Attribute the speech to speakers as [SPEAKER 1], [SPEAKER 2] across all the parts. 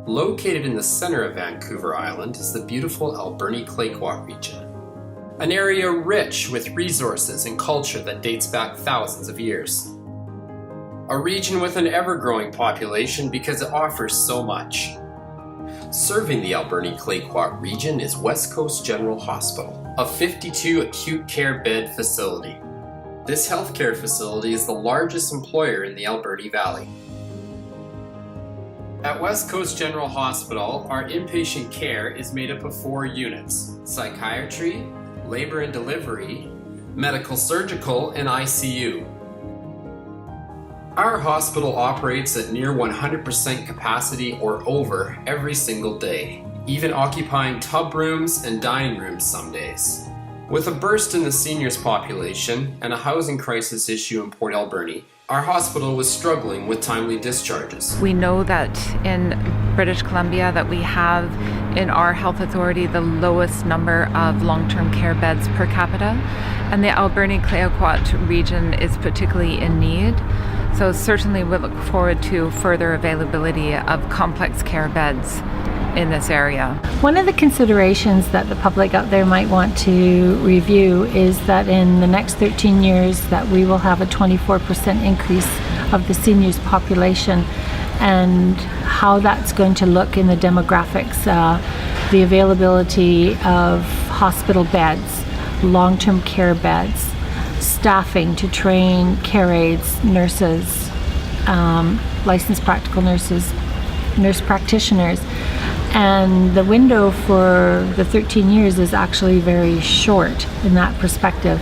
[SPEAKER 1] Located in the center of Vancouver Island is the beautiful Alberni-Clayoquot region, an area rich with resources and culture that dates back thousands of years. A region with an ever-growing population because it offers so much. Serving the Alberni-Clayoquot region is West Coast General Hospital, a 52 acute care bed facility. This healthcare facility is the largest employer in the Alberni Valley. At West Coast General Hospital, our inpatient care is made up of 4 units: psychiatry, labor and delivery, medical surgical, and ICU. Our hospital operates at near 100% capacity or over every single day, even occupying tub rooms and dining rooms some days. With a burst in the seniors population and a housing crisis issue in Port Alberni, our hospital was struggling with timely discharges.
[SPEAKER 2] We know that in British Columbia that we have in our health authority the lowest number of long-term care beds per capita, and the Alberni-Clayoquot region is particularly in need. So certainly we look forward to further availability of complex care beds in this area.
[SPEAKER 3] One of the considerations that the public out there might want to review is that in the next 13 years that we will have a 24% increase of the seniors population, and how that's going to look in the demographics, the availability of hospital beds, long-term care beds, staffing to train care aides, nurses, licensed practical nurses, nurse practitioners. And the window for the 13 years is actually very short in that perspective.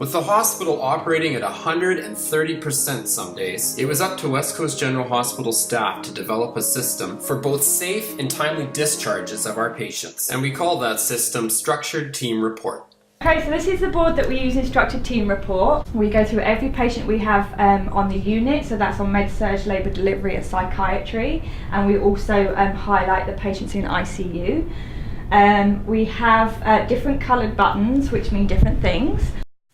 [SPEAKER 1] With the hospital operating at 130% some days, it was up to West Coast General Hospital staff to develop a system for both safe and timely discharges of our patients. And we call that system Structured Team Report.
[SPEAKER 4] Okay, so this is the board that we use in Structured Team Report. We go through every patient we have on the unit, so that's on med-surg, labour delivery and psychiatry, and we also highlight the patients in ICU. We have different coloured buttons which mean different things.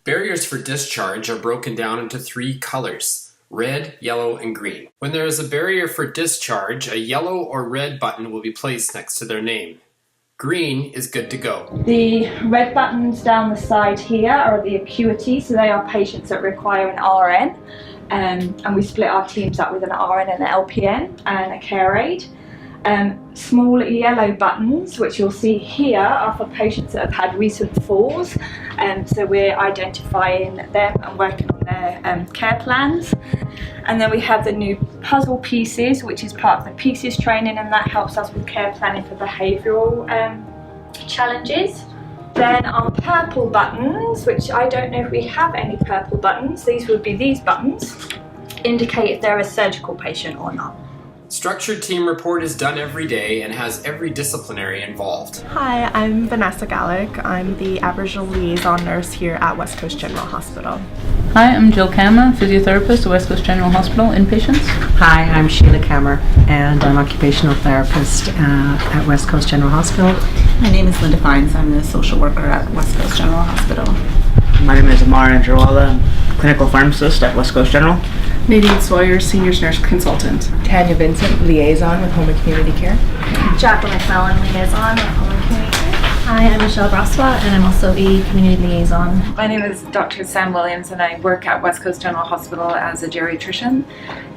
[SPEAKER 1] Barriers for discharge are broken down into 3 colours: red, yellow and green. When there is a barrier for discharge, a yellow or red button will be placed next to their name. Green is good to go.
[SPEAKER 4] The red buttons down the side here are the acuity, so they are patients that require an RN, and we split our teams up with an RN and an LPN and a care aide. Small yellow buttons, which you'll see here, are for patients that have had recent falls, so we're identifying them and working on their care plans. And then we have the new puzzle pieces, which is part of the pieces training, and that helps us with care planning for behavioural challenges. Then our purple buttons, which I don't know if we have any purple buttons, these would be these buttons, indicate if they're a surgical patient or not.
[SPEAKER 1] Structured Team Report is done every day and has every disciplinary involved.
[SPEAKER 5] Hi, I'm Vanessa Gallick. I'm the Aboriginal Liaison Nurse here at West Coast General Hospital.
[SPEAKER 6] Hi, I'm Jill Kama, physiotherapist at West Coast General Hospital, inpatients.
[SPEAKER 7] Hi, I'm Sheila Kammer, and I'm occupational therapist at West Coast General Hospital.
[SPEAKER 8] My name is Linda Fines. I'm the social worker at West Coast General Hospital.
[SPEAKER 9] My name is Amar Anjarwala, clinical pharmacist at West Coast General.
[SPEAKER 10] Nadine Sawyer, Senior Nurse Consultant.
[SPEAKER 11] Tanya Vincent, Liaison with Home and Community Care.
[SPEAKER 12] Jacqueline McMillan, Liaison with Home and Community Care. Hi, I'm Michelle Braswa, and I'm also a Community Liaison.
[SPEAKER 13] My name is Dr. Sam Williams, and I work at West Coast General Hospital as a geriatrician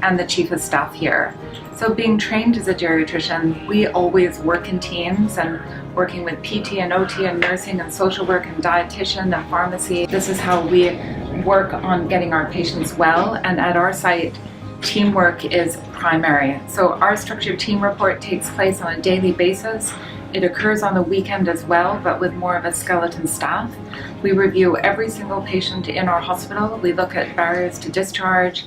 [SPEAKER 13] and the Chief of Staff here. So being trained as a geriatrician, we always work in teams, and working with PT and OT and nursing and social work and dietitian and pharmacy. This is how we work on getting our patients well, and at our site, teamwork is primary. So our structured team report takes place on a daily basis. It occurs on the weekend as well, but with more of a skeleton staff. We review every single patient in our hospital. We look at barriers to discharge,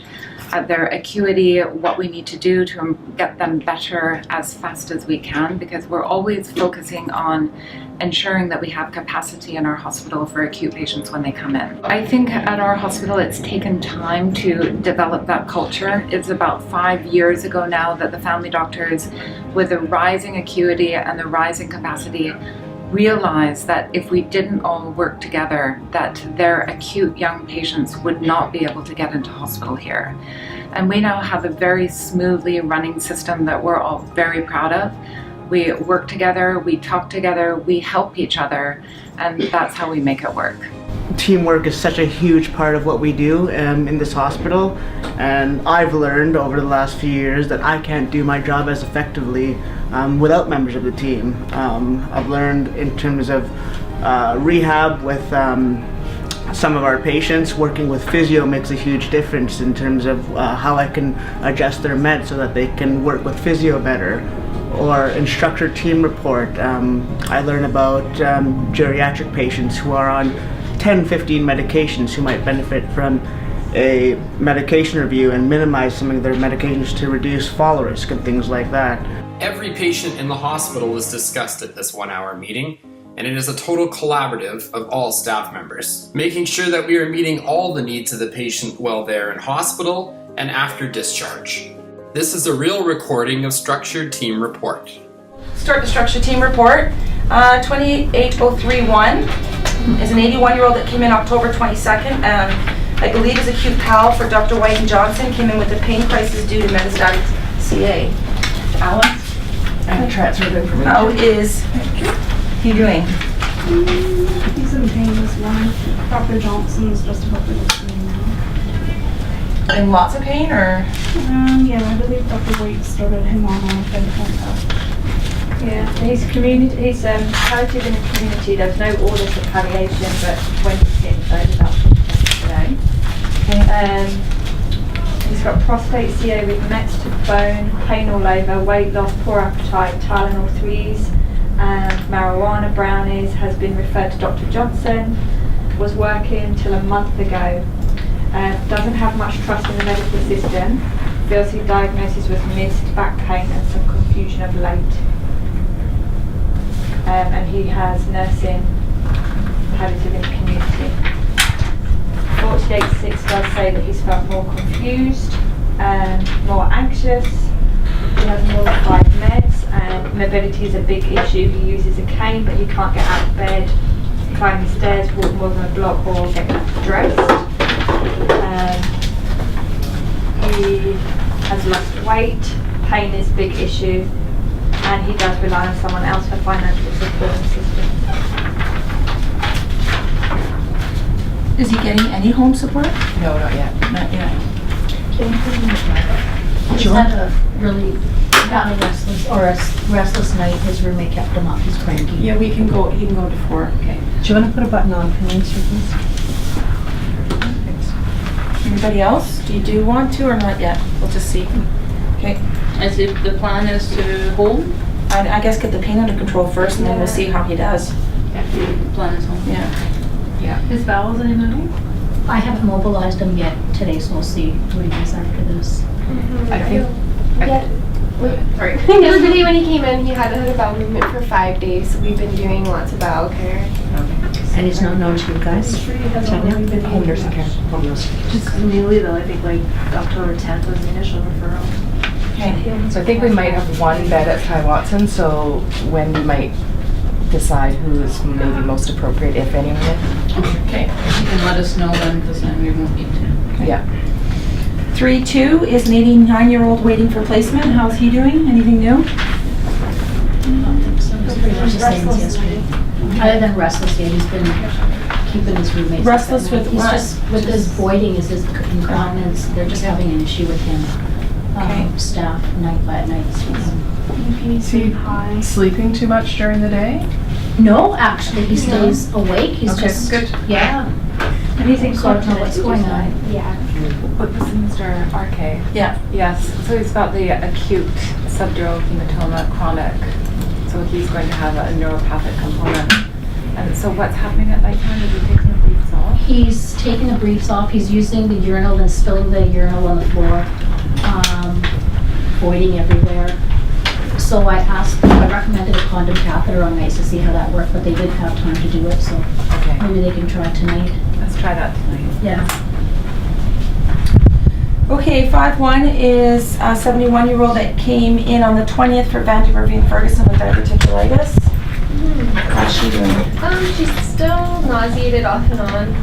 [SPEAKER 13] at their acuity, what we need to do to get them better as fast as we can, because we're always focusing on ensuring that we have capacity in our hospital for acute patients when they come in. I think at our hospital it's taken time to develop that culture. It's about 5 years ago now that the family doctors, with the rising acuity and the rising capacity, realized that if we didn't all work together, that their acute young patients would not be able to get into hospital here. And we now have a very smoothly running system that we're all very proud of. We work together, we talk together, we help each other, and that's how we make it work.
[SPEAKER 9] Teamwork is such a huge part of what we do in this hospital, and I've learned over the last few years that I can't do my job as effectively without members of the team. I've learned in terms of rehab with some of our patients, working with physio makes a huge difference in terms of how I can adjust their meds so that they can work with physio better. Or in structured team report, I learn about geriatric patients who are on 10-15 medications who might benefit from a medication review and minimize some of their medications to reduce fall risk and things like that.
[SPEAKER 1] Every patient in the hospital is discussed at this 1-hour meeting, and it is a total collaborative of all staff members, making sure that we are meeting all the needs of the patient while they're in hospital and after discharge. This is a real recording of Structured Team Report.
[SPEAKER 10] Start the Structured Team Report. 28031 is an 81-year-old that came in October 22nd. I believe is acute PAL for Dr. White and Johnson. Came in with a pain crisis due to metastatic CA. Alex?
[SPEAKER 11] I transferred information.
[SPEAKER 10] How is he doing?
[SPEAKER 14] He's in pain as well. Dr. Johnson's just about to go to him now.
[SPEAKER 10] In lots of pain, or?
[SPEAKER 14] Yeah, I believe Dr. White started him on a that.
[SPEAKER 4] Yeah, he's palliative in the community. There's no order for palliation, but when he's getting further, that's what today. He's got prostate CA with mets to the bone, pain all over, weight loss, poor appetite, Tylenol 3s, and marijuana brownies. Has been referred to Dr. Johnson. Was working till a month ago. Doesn't have much trust in the medical system. Feels his diagnosis was missed, back pain and some confusion of late. And he has nursing, palliative in the community. 48-6 does say that he's felt more confused, more anxious. He has more than 5 meds, and mobility is a big issue. He uses a cane, but he can't get out of bed, climb the stairs, walk more than a block, or get dressed. He has lost weight, pain is a big issue, and he does rely on someone else for financial support and assistance.
[SPEAKER 10] Is he getting any home support?
[SPEAKER 11] No, not yet.
[SPEAKER 10] Not yet.
[SPEAKER 12] He's had a really restless night. His roommate kept him up. He's cranky.
[SPEAKER 10] Yeah, he can go to 4. Okay.
[SPEAKER 7] Do you want to put a button on for me, please?
[SPEAKER 10] Anybody else? Do you want to or not yet? We'll just see. Okay.
[SPEAKER 6] As if the plan is to hold?
[SPEAKER 10] I guess get the pain under control first, and then we'll see how he does.
[SPEAKER 6] Yeah, the plan is hold.
[SPEAKER 10] Yeah.
[SPEAKER 14] His bowels anymore?
[SPEAKER 12] I haven't mobilized him yet today, so we'll see what he does after this.
[SPEAKER 14] I think. Sorry. Yesterday when he came in, he hadn't had a bowel movement for 5 days, so we've been doing lots of bowel care.
[SPEAKER 7] And it's not known to you guys? Home nursing care. Home nursing care.
[SPEAKER 11] Just newly though, I think like October 10th was the initial referral.
[SPEAKER 10] Okay.
[SPEAKER 11] So I think we might have 1 bed at Ty Watson, so when we might decide who is maybe most appropriate, if anyone.
[SPEAKER 10] Okay.
[SPEAKER 6] You can let us know then, because then we won't need to.
[SPEAKER 11] Okay. Yeah.
[SPEAKER 10] 3-2 is an 89-year-old waiting for placement. How's he doing? Anything new?
[SPEAKER 12] I don't think so. It's pretty much the same as yesterday. Other than restless, yeah, he's been keeping his roommates.
[SPEAKER 10] Restless with
[SPEAKER 12] he's
[SPEAKER 10] what?
[SPEAKER 12] Just with his voiding, is his incontinence. They're just having an issue with him. Staff night by night.
[SPEAKER 14] Is he high?
[SPEAKER 11] Sleeping too much during the day?
[SPEAKER 12] No, actually, he stays awake. He's
[SPEAKER 11] okay,
[SPEAKER 12] just
[SPEAKER 11] good.
[SPEAKER 12] Yeah.
[SPEAKER 4] And he's in
[SPEAKER 12] So I don't know what's going on.
[SPEAKER 4] Yeah.
[SPEAKER 13] But this is Mr. RK.
[SPEAKER 10] Yeah.
[SPEAKER 13] Yes, so he's got the acute subdural hematoma chronic, so he's going to have a neuropathic component. And so what's happening at nighttime? Is he taking the briefs off?
[SPEAKER 12] He's taking the briefs off. He's using the urinal and spilling the urinal on the floor, voiding everywhere. So I recommended a condom catheter on nights to see how that worked, but they didn't have time to do it, so maybe they can try tonight.
[SPEAKER 13] Let's try that tonight.
[SPEAKER 12] Yeah.
[SPEAKER 10] Okay, 5-1 is a 71-year-old that came in on the 20th for Vanderbilt and Ferguson with diverticulitis.
[SPEAKER 14] How's she doing? She's still nauseated off and on.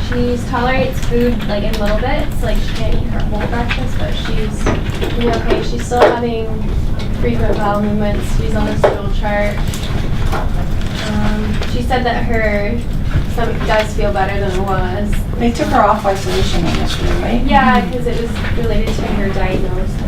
[SPEAKER 14] She tolerates food like in little bits, like she can't eat her whole breakfast, but she's doing okay. She's still having frequent bowel movements. She's on a stool chart. She said that her stomach does feel better than it was.
[SPEAKER 10] They took her off isolation initially, right?
[SPEAKER 14] Yeah, because it was related to her diagnosis.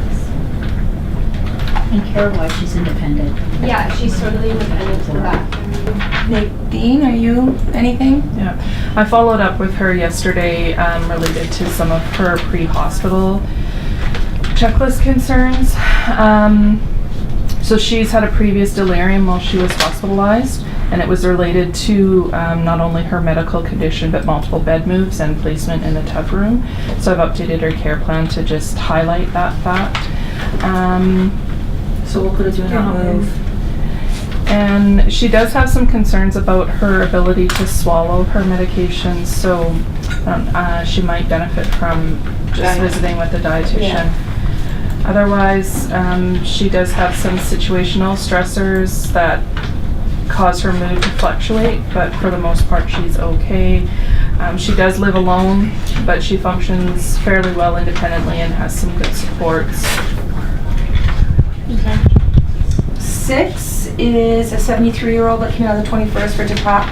[SPEAKER 12] And care-wise, she's independent.
[SPEAKER 14] Yeah, she's totally independent to the bathroom.
[SPEAKER 10] Nadine, are you anything?
[SPEAKER 11] Yeah, I followed up with her yesterday related to some of her pre-hospital checklist concerns. So she's had a previous delirium while she was hospitalized, and it was related to not only her medical condition but multiple bed moves and placement in the tub room. So I've updated her care plan to just highlight that fact.
[SPEAKER 12] So we'll put it to that move.
[SPEAKER 11] And she does have some concerns about her ability to swallow her medications, so she might benefit from just visiting with the dietitian. Yeah. Otherwise, she does have some situational stressors that cause her mood to fluctuate, but for the most part she's okay. She does live alone, but she functions fairly well independently and has some good supports.
[SPEAKER 10] Okay. 6 is a 73-year-old that came out on the 21st for DEPAP,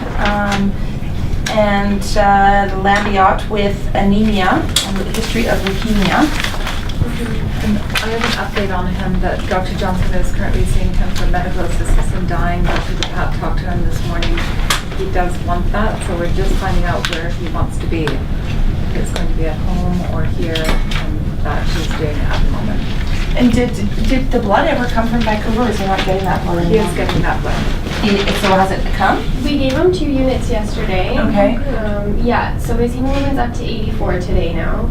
[SPEAKER 10] and Lambiot with anemia and with a history of leukemia.
[SPEAKER 2] And I have an update on him that Dr. Johnson is currently seeing him for medical assistance in dying. Dr. DePat talked to him this morning. He does want that, so we're just finding out where he wants to be. If it's going to be at home or here, and that she's doing at the moment.
[SPEAKER 10] And did the blood ever come from Vancouver, or is he not getting that blood?
[SPEAKER 2] He is getting that blood.
[SPEAKER 10] So has it come?
[SPEAKER 14] We gave him 2 units yesterday.
[SPEAKER 10] Okay.
[SPEAKER 14] Yeah, so his hemoglobin's up to 84 today now.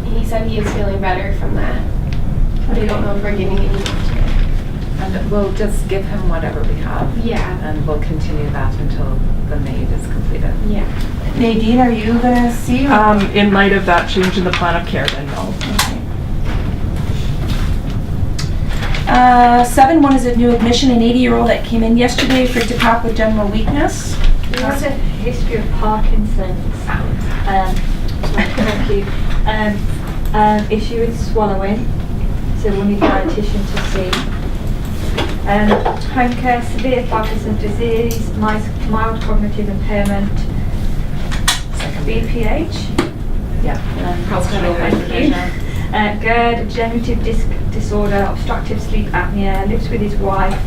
[SPEAKER 14] He said he is feeling better from that. But I don't know if we're giving any more today.
[SPEAKER 2] And we'll just give him whatever we have.
[SPEAKER 14] Yeah.
[SPEAKER 2] And we'll continue that until the MAID is completed.
[SPEAKER 14] Yeah.
[SPEAKER 10] Nadine, are you gonna see?
[SPEAKER 11] In light of that change in the plan of care, then no.
[SPEAKER 10] Okay. 7, one is a new admission, an 80-year-old that came in yesterday for DEPAP with general weakness.
[SPEAKER 4] He has a history of Parkinson's. Thank you. Issue with swallowing, so we'll need a dietitian to see. Home care, severe Parkinson's disease, mild cognitive impairment, BPH.
[SPEAKER 11] Yeah.
[SPEAKER 4] Hospital, thank you. GERD, degenerative disc disorder, obstructive sleep apnea, lives with his wife,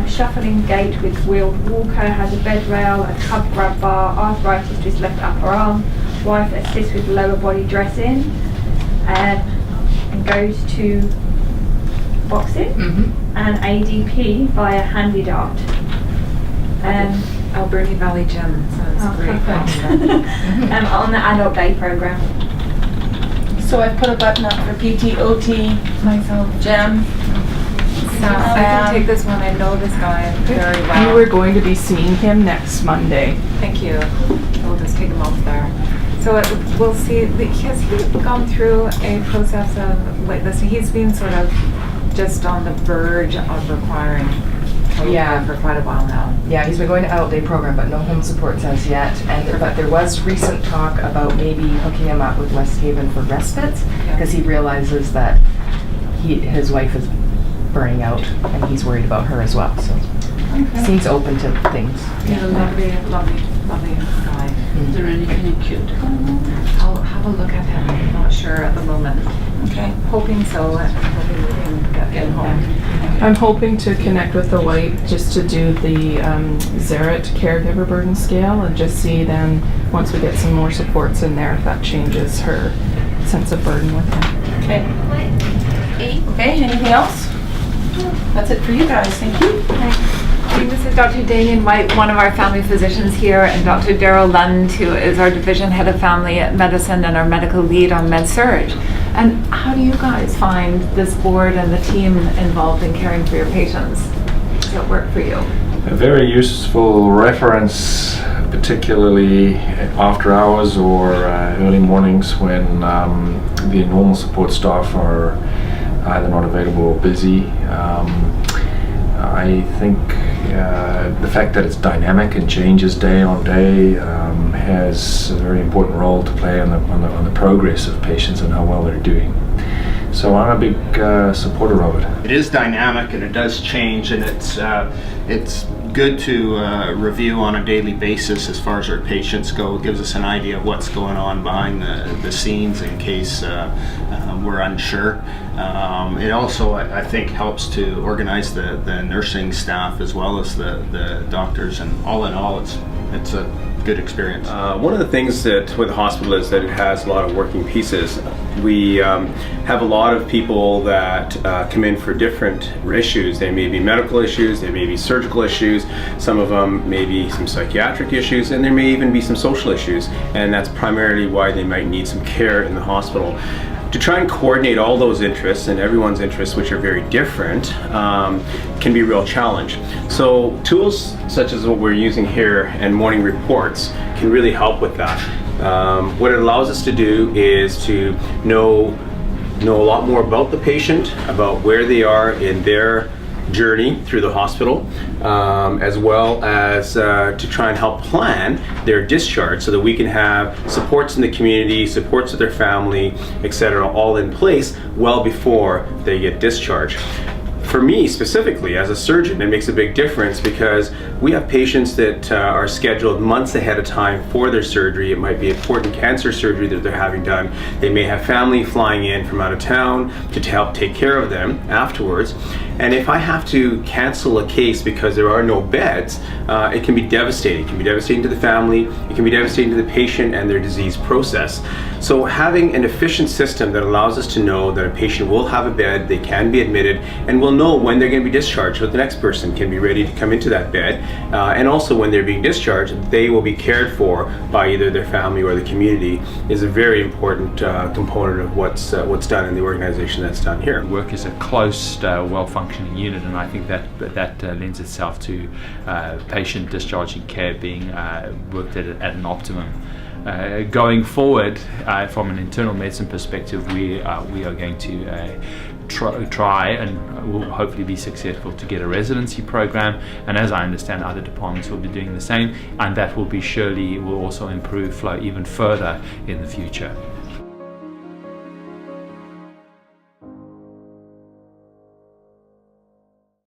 [SPEAKER 4] shuffling gait with wheeled walker, has a bed rail, a cub grab bar, arthritis to his left upper arm, wife assists with lower body dressing, and goes to boxing and ADP via handy dart.
[SPEAKER 2] Alberni Valley Gym sounds great.
[SPEAKER 4] On the adult day program.
[SPEAKER 10] So I've put a button up for PT, OT, myself, Jem.
[SPEAKER 2] I can take this one. I know this guy very well.
[SPEAKER 11] You were going to be seeing him next Monday.
[SPEAKER 2] Thank you. We'll just take him off there. So we'll see. Has he gone through a process of waitlisting? He's been sort of just on the verge of requiring
[SPEAKER 11] Yeah,
[SPEAKER 2] for quite a while now.
[SPEAKER 11] Yeah, he's been going to adult day program, but no home supports as yet. But there was recent talk about maybe hooking him up with West Haven for respite, because he realizes that his wife is burning out, and he's worried about her as well. So seems open to things.
[SPEAKER 2] Yeah, lovely guy.
[SPEAKER 12] Is there anything acute?
[SPEAKER 2] I'll have a look at him. I'm not sure at the moment.
[SPEAKER 10] Okay.
[SPEAKER 2] Hoping so. Hoping we can get him home.
[SPEAKER 11] I'm hoping to connect with the wife just to do the Zaret caregiver burden scale and just see then, once we get some more supports in there, if that changes her sense of burden with him.
[SPEAKER 10] Okay. Okay, anything else? That's it for you guys. Thank you.
[SPEAKER 2] This is Dr. Damien White, one of our family physicians here, and Dr. Daryl Lund, who is our division head of family medicine and our medical lead on Med-Surg. And how do you guys find this board and the team involved in caring for your patients? Does it work for you?
[SPEAKER 15] A very useful reference, particularly after hours or early mornings when the normal support staff are either not available or busy. I think the fact that it's dynamic and changes day on day has a very important role to play on the progress of patients and how well they're doing. So I'm a big supporter of it.
[SPEAKER 16] It is dynamic and it does change, and it's good to review on a daily basis as far as our patients go. It gives us an idea of what's going on behind the scenes in case we're unsure. It also, I think, helps to organize the nursing staff as well as the doctors, and all in all, it's a good experience.
[SPEAKER 17] One of the things that with the hospital is that it has a lot of working pieces. We have a lot of people that come in for different issues. They may be medical issues, they may be surgical issues, some of them may be some psychiatric issues, and there may even be some social issues, and that's primarily why they might need some care in the hospital. To try and coordinate all those interests and everyone's interests, which are very different, can be a real challenge. So tools such as what we're using here and morning reports can really help with that. What it allows us to do is to know a lot more about the patient, about where they are in their journey through the hospital, as well as to try and help plan their discharge so that we can have supports in the community, supports with their family, etc., all in place well before they get discharged. For me specifically, as a surgeon, it makes a big difference because we have patients that are scheduled months ahead of time for their surgery. It might be important cancer surgery that they're having done. They may have family flying in from out of town to help take care of them afterwards. And if I have to cancel a case because there are no beds, it can be devastating. It can be devastating to the family, it can be devastating to the patient and their disease process. So having an efficient system that allows us to know that a patient will have a bed, they can be admitted, and we'll know when they're going to be discharged so the next person can be ready to come into that bed. And also when they're being discharged, they will be cared for by either their family or the community is a very important component of what's done in the organization that's done here.
[SPEAKER 18] Work is a close, well-functioning unit, and I think that lends itself to patient discharge and care being worked at an optimum. Going forward, from an internal medicine perspective, we are going to try and will hopefully be successful to get a residency program, and as I understand, other departments will be doing the same, and that will also improve flow even further in the future.